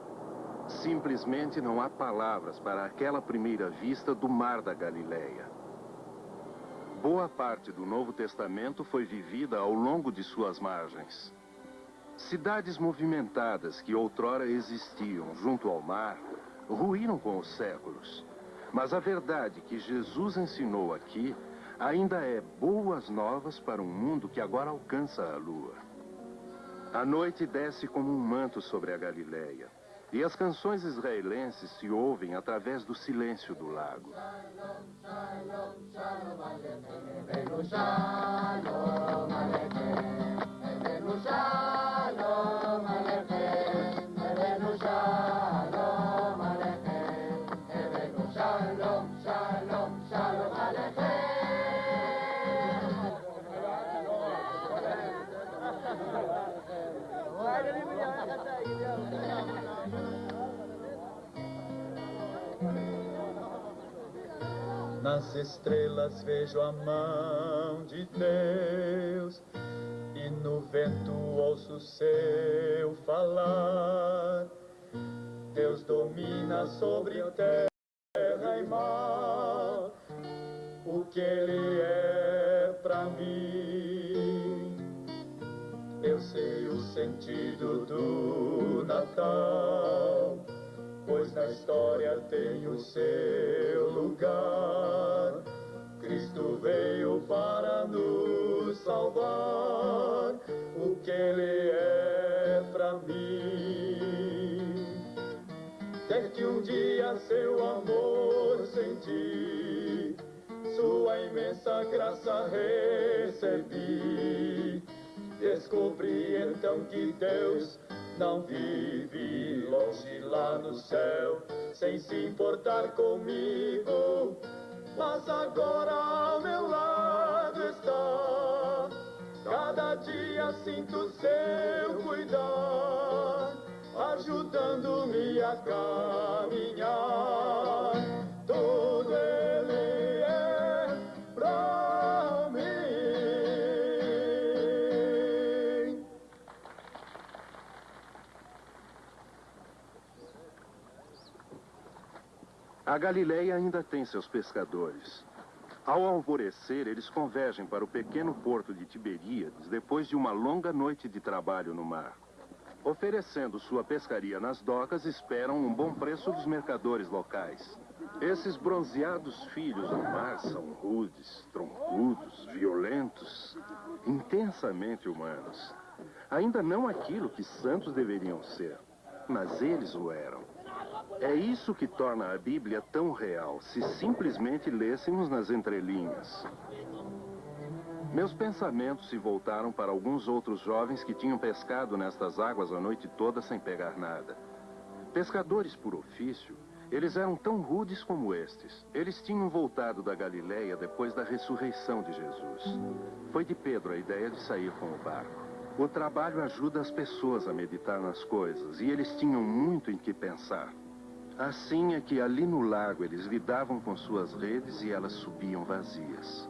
Simplesmente não há palavras para aquela primeira vista do Mar da Galileia. Boa parte do Novo Testamento foi vivida ao longo de suas margens. Cidades movimentadas que outrora existiam junto ao mar ruíram com os séculos. Mas a verdade que Jesus ensinou aqui ainda é boas novas para um mundo que agora alcança a lua. A noite desce como um manto sobre a Galileia, e as canções israelenses se ouvem através do silêncio do lago. Nas estrelas vejo a mão de Deus, e no vento ouço seu falar. Deus domina sobre terra e mar, o que Ele é pra mim. Eu sei o sentido do Natal, pois na história tem o seu lugar. Cristo veio para nos salvar, o que Ele é pra mim. Desde um dia seu amor senti, sua imensa graça recebi. Descobri então que Deus não vive longe lá no céu, sem se importar comigo, mas agora ao meu lado está. Cada dia sinto seu cuidar, ajudando-me a caminhar. Tudo Ele é pra mim. A Galileia ainda tem seus pescadores. Ao alvorecer, eles convergem para o pequeno porto de Tiberíades depois de uma longa noite de trabalho no mar. Oferecendo sua pescaria nas docas, esperam um bom preço dos mercadores locais. Esses bronzeados filhos do mar são rudes, troncudos, violentos, intensamente humanos. Ainda não aquilo que santos deveriam ser, mas eles o eram. É isso que torna a Bíblia tão real, se simplesmente lêssemos nas entrelinhas. Meus pensamentos se voltaram para alguns outros jovens que tinham pescado nestas águas a noite toda sem pegar nada. Pescadores por ofício, Eles eram tão rudes como estes. Eles tinham voltado da Galileia depois da ressurreição de Jesus. Foi de Pedro a ideia de sair com o barco. O trabalho ajuda as pessoas a meditar nas coisas, e eles tinham muito em que pensar. Assim é que ali no lago eles lidavam com suas redes e elas subiam vazias.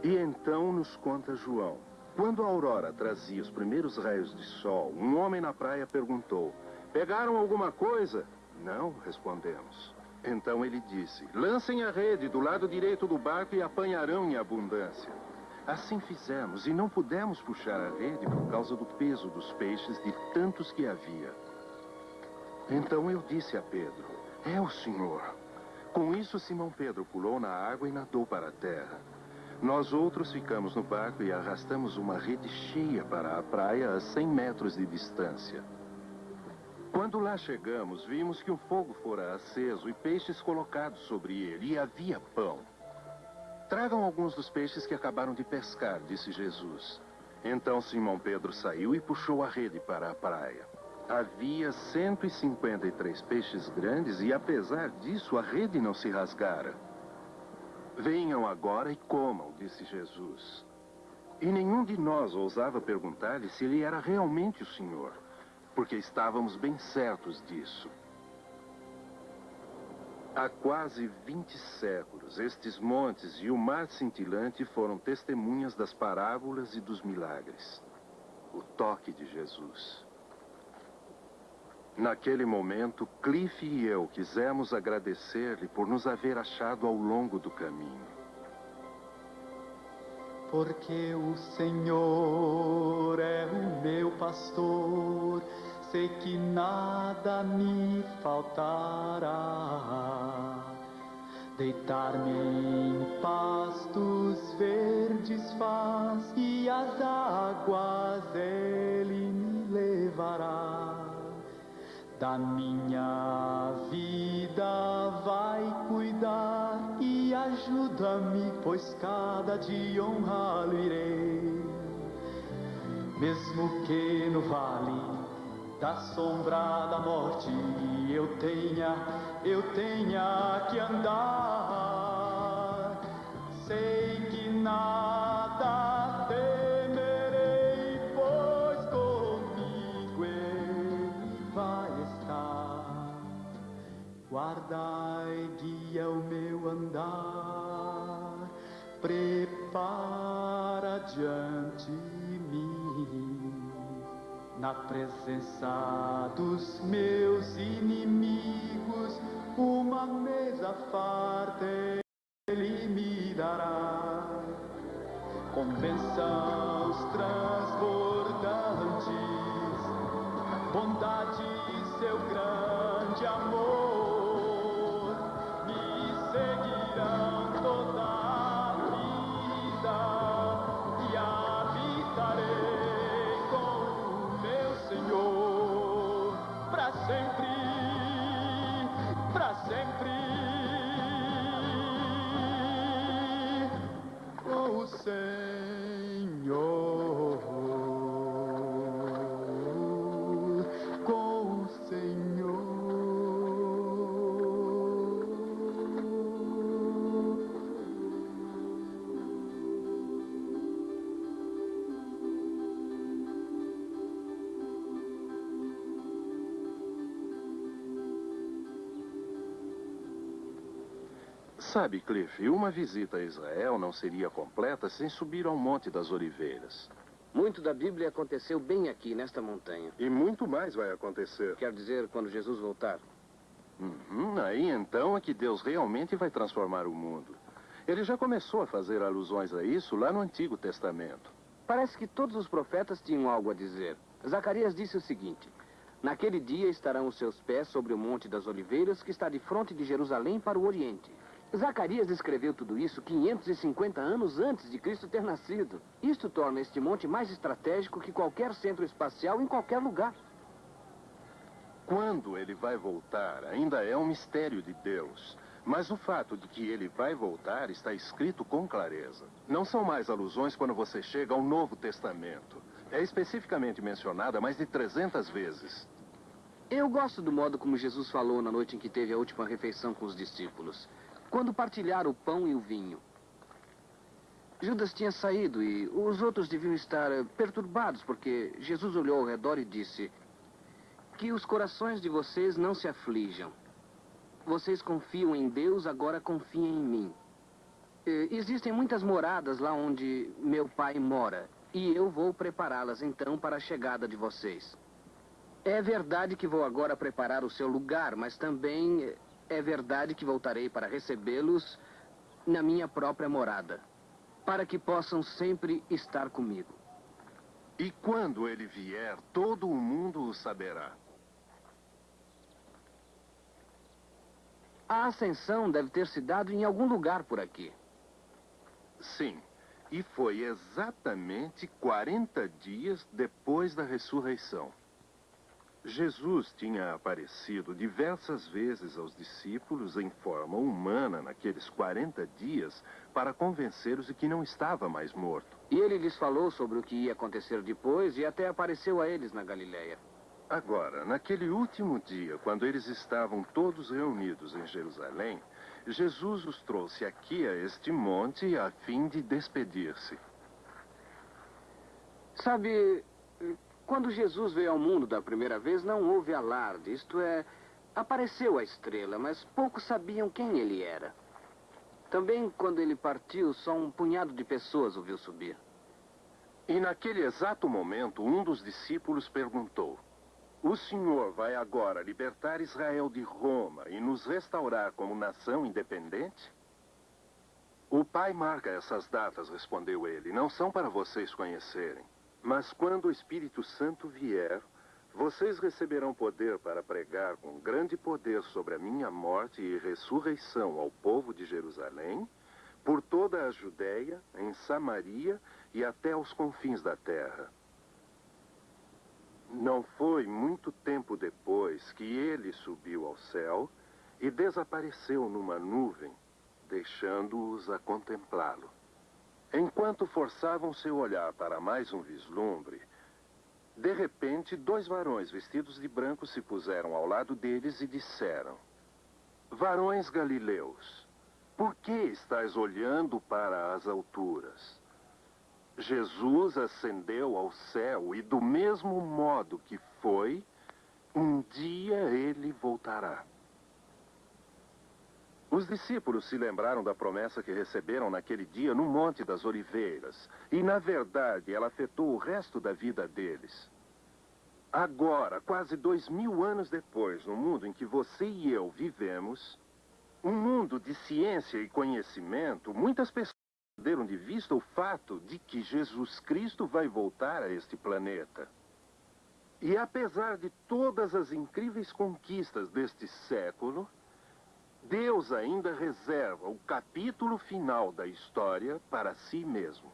E então nos conta João. Quando a aurora trazia os primeiros raios de sol, um homem na praia perguntou: "Pegaram alguma coisa?" "Não", respondemos. Então ele disse: "Lancem a rede do lado direito do barco e apanharão em abundância." Assim fizemos e não pudemos puxar a rede por causa do peso dos peixes, de tantos que havia. Então eu disse a Pedro: "É o Senhor." Com isso, Simão Pedro pulou na água e nadou para a terra. Nós outros ficamos no barco e arrastamos uma rede cheia para a praia a 100 metros de distância. Quando lá chegamos, vimos que um fogo fora aceso e peixes colocados sobre ele, e havia pão. "Tragam alguns dos peixes que acabaram de pescar", disse Jesus. Então Simão Pedro saiu e puxou a rede para a praia. Havia 153 peixes grandes e, apesar disso, a rede não se rasgara. "Venham agora e comam", disse Jesus. E nenhum de nós ousava perguntar-lhe se ele era realmente o Senhor, porque estávamos bem certos disso. Há quase 20 séculos, estes montes e o mar cintilante foram testemunhas das parábolas e dos milagres. O toque de Jesus. Naquele momento, Cliff e eu quisemos agradecer-lhe por nos haver achado ao longo do caminho. Porque o Senhor é o meu pastor, sei que nada me faltará. Deitar-me em pastos verdes faz, e as águas ele me levará. Da minha vida vai cuidar e ajuda-me, pois cada dia honrá-lo irei. Mesmo que no vale da sombra da morte eu tenha que andar, sei que nada temerei, pois comigo ele vai estar. Guarda e guia o meu andar, prepara diante de mim, na presença dos meus inimigos, uma mesa farta ele me dará, com bênçãos transbordantes, bondade e seu grande amor me seguirão toda a vida, e habitarei com o meu Senhor para sempre, para sempre. O Senhor, com o Senhor. Sabe, Cliff, uma visita a Israel não seria completa sem subir ao Monte das Oliveiras. Muito da Bíblia aconteceu bem aqui, nesta montanha. E muito mais vai acontecer. Quer dizer, quando Jesus voltar. Aí então é que Deus realmente vai transformar o mundo. Ele já começou a fazer alusões a isso lá no Antigo Testamento. Parece que todos os profetas tinham algo a dizer. Zacarias disse o seguinte: naquele dia estarão os seus pés sobre o Monte das Oliveiras, que está de frente de Jerusalém para o Oriente. Zacarias escreveu tudo isso 550 anos antes de Cristo ter nascido. Isto torna este monte mais estratégico que qualquer centro espacial em qualquer lugar. Quando ele vai voltar ainda é um mistério de Deus. Mas o fato de que ele vai voltar está escrito com clareza. Não são mais alusões quando você chega ao Novo Testamento. É especificamente mencionada mais de 300 vezes. Eu gosto do modo como Jesus falou na noite em que teve a última refeição com os discípulos, quando partilharam o pão e o vinho. Judas tinha saído e os outros deviam estar perturbados, porque Jesus olhou ao redor e disse: que os corações de vocês não se aflijam. Vocês confiam em Deus, agora confiem em mim. Existem muitas moradas lá onde meu pai mora, e eu vou prepará-las então para a chegada de vocês. É verdade que vou agora preparar o seu lugar, mas também é verdade que voltarei para recebê-los na minha própria morada, para que possam sempre estar comigo. E quando ele vier, todo o mundo o saberá. A ascensão deve ter se dado em algum lugar por aqui. Sim, e foi exatamente 40 dias depois da ressurreição. Jesus tinha aparecido diversas vezes aos discípulos em forma humana naqueles 40 dias para convencê-los de que não estava mais morto. E ele lhes falou sobre o que ia acontecer depois e até apareceu a eles na Galileia. Agora, naquele último dia, quando eles estavam todos reunidos em Jerusalém, Jesus os trouxe aqui a este monte a fim de despedir-se. Sabe, quando Jesus veio ao mundo da primeira vez, não houve alarde. Isto é, apareceu a estrela, mas poucos sabiam quem ele era. Também, quando ele partiu, só um punhado de pessoas o viu subir. E naquele exato momento, um dos discípulos perguntou: o senhor vai agora libertar Israel de Roma e nos restaurar como nação independente? O Pai marca essas datas, respondeu ele. Não são para vocês conhecerem. Mas quando o Espírito Santo vier, vocês receberão poder para pregar com grande poder sobre a minha morte e ressurreição ao povo de Jerusalém, por toda a Judéia, em Samaria e até os confins da terra. Não foi muito tempo depois que ele subiu ao céu e desapareceu numa nuvem, deixando-os a contemplá-lo. Enquanto forçavam seu olhar para mais um vislumbre, de repente, 2 varões vestidos de branco se puseram ao lado deles e disseram: varões galileus, por que estáis olhando para as alturas? Jesus ascendeu ao céu e, do mesmo modo que foi, um dia ele voltará. Os discípulos se lembraram da promessa que receberam naquele dia no Monte das Oliveiras. E, na verdade, ela afetou o resto da vida deles. Agora, quase 2000 anos depois, no mundo em que você e eu vivemos, um mundo de ciência e conhecimento, muitas pessoas perderam de vista o fato de que Jesus Cristo vai voltar a este planeta. E apesar de todas as incríveis conquistas deste século, Deus ainda reserva o capítulo final da história para si mesmo.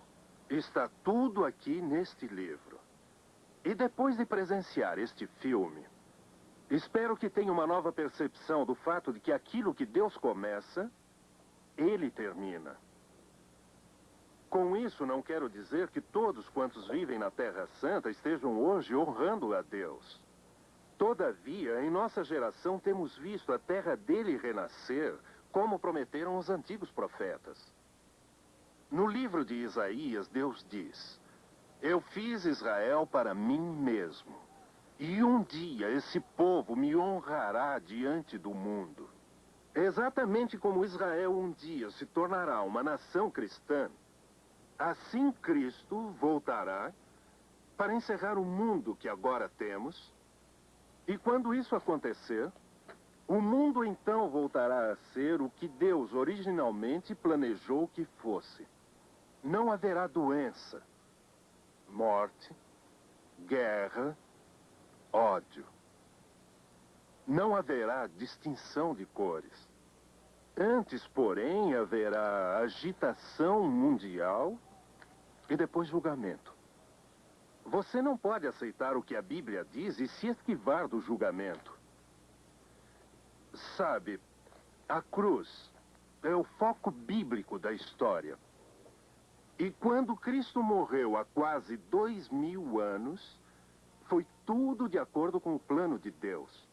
Está tudo aqui neste livro. E depois de presenciar este filme, espero que tenha uma nova percepção do fato de que aquilo que Deus começa, Ele termina. Com isso, não quero dizer que todos quantos vivem na Terra Santa estejam hoje honrando a Deus. Todavia, em nossa geração temos visto a terra dele renascer, como prometeram os antigos profetas. No livro de Isaías, Deus diz: eu fiz Israel para mim mesmo, e um dia esse povo me honrará diante do mundo. Exatamente como Israel um dia se tornará uma nação cristã, assim Cristo voltará para encerrar o mundo que agora temos. E quando isso acontecer, o mundo então voltará a ser o que Deus originalmente planejou que fosse. Não haverá doença, morte, guerra, ódio. Não haverá distinção de cores. Antes, porém, haverá agitação mundial e depois julgamento. Você não pode aceitar o que a Bíblia diz e se esquivar do julgamento. Sabe, a cruz é o foco bíblico da história. E quando Cristo morreu há quase 2000 anos, foi tudo de acordo com o plano de Deus.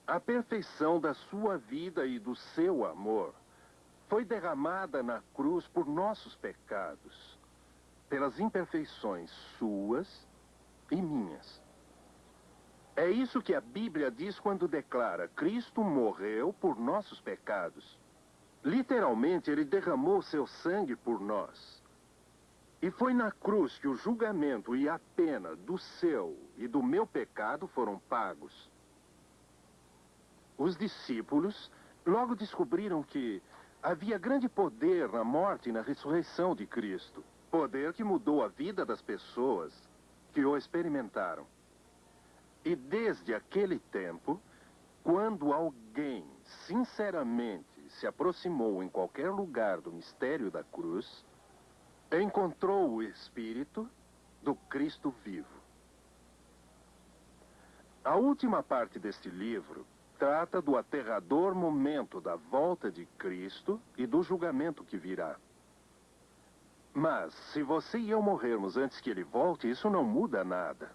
A perfeição da sua vida e do seu amor foi derramada na cruz por nossos pecados, pelas imperfeições suas e minhas. É isso que a Bíblia diz quando declara: Cristo morreu por nossos pecados. Literalmente, ele derramou seu sangue por nós. E foi na cruz que o julgamento e a pena do seu e do meu pecado foram pagos. Os discípulos logo descobriram que havia grande poder na morte e na ressurreição de Cristo. Poder que mudou a vida das pessoas que o experimentaram. E desde aquele tempo, quando alguém sinceramente se aproximou em qualquer lugar do mistério da cruz, encontrou o Espírito do Cristo vivo. A última parte deste livro trata do aterrador momento da volta de Cristo e do julgamento que virá. Mas, se você e eu morrermos antes que ele volte, isso não muda nada.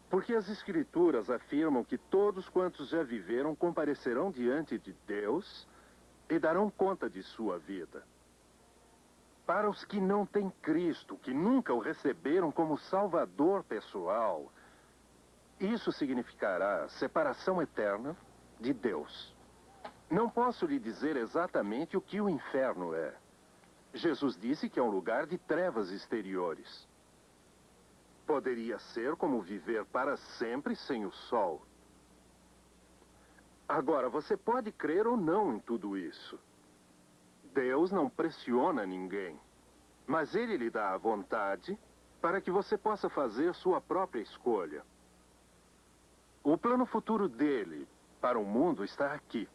Porque as Escrituras afirmam que todos quantos já viveram comparecerão diante de Deus e darão conta de sua vida. Para os que não têm Cristo, que nunca o receberam como Salvador pessoal, isso significará separação eterna de Deus. Não posso lhe dizer exatamente o que o inferno é. Jesus disse que é um lugar de trevas exteriores. Poderia ser como viver para sempre sem o sol. Agora, você pode crer ou não em tudo isso. Deus não pressiona ninguém, mas ele lhe dá a vontade para que você possa fazer sua própria escolha. O plano futuro dele para o mundo está aqui.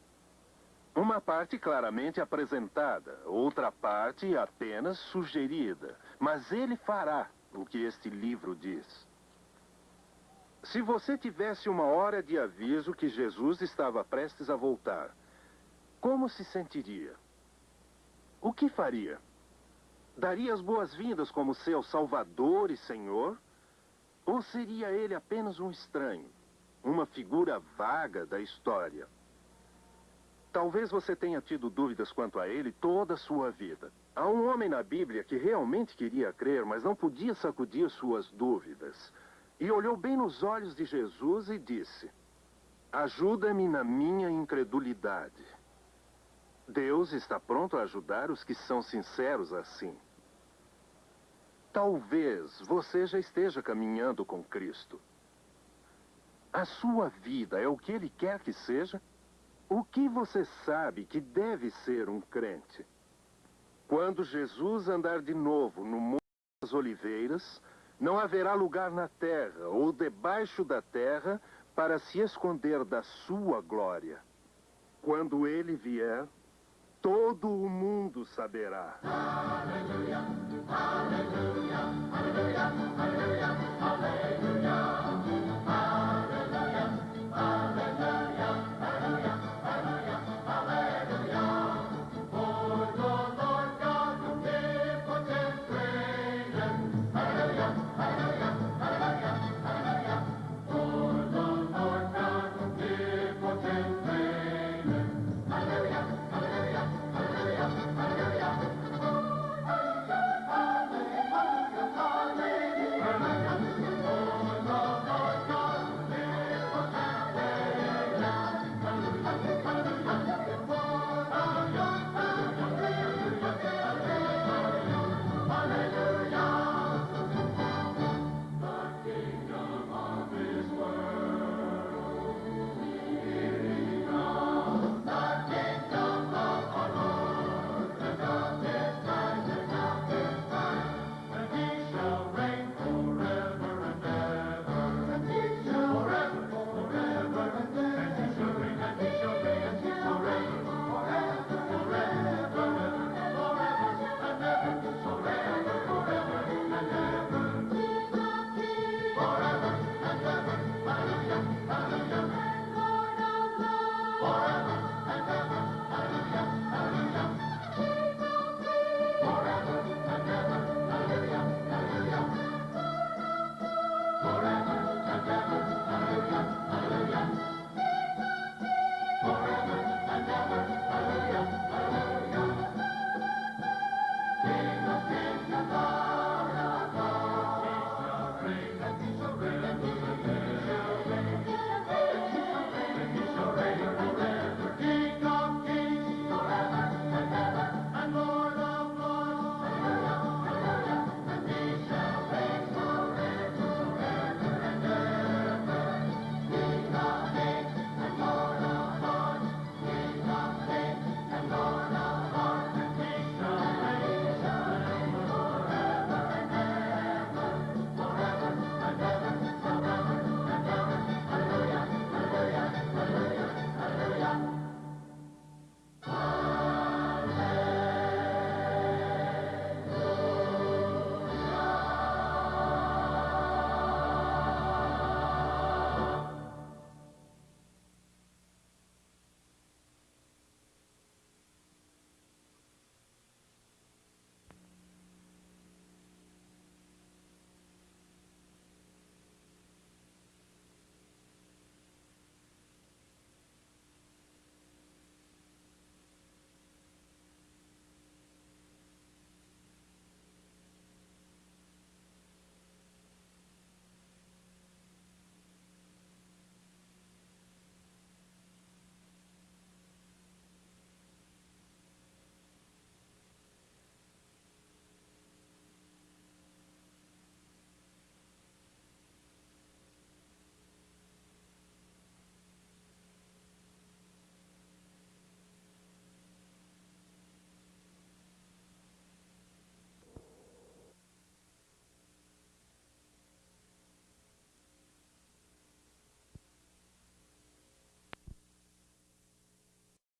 Uma parte claramente apresentada, outra parte apenas sugerida, mas ele fará o que este livro diz. Se você tivesse uma hora de aviso que Jesus estava prestes a voltar, como se sentiria? O que faria? Daria as boas-vindas como seu Salvador e Senhor? Ou seria ele apenas um estranho, uma figura vaga da história? Talvez você tenha tido dúvidas quanto a ele toda a sua vida. Há um homem na Bíblia que realmente queria crer, mas não podia sacudir suas dúvidas. E olhou bem nos olhos de Jesus e disse: ajuda-me na minha incredulidade. Deus está pronto a ajudar os que são sinceros assim. Talvez você já esteja caminhando com Cristo. A sua vida é o que Ele quer que seja? O que você sabe que deve ser um crente? Quando Jesus andar de novo no Monte das Oliveiras, não haverá lugar na terra ou debaixo da terra para se esconder da sua glória. Quando ele vier, todo o mundo saberá. Aleluia, aleluia, aleluia, aleluia, aleluia, aleluia, aleluia.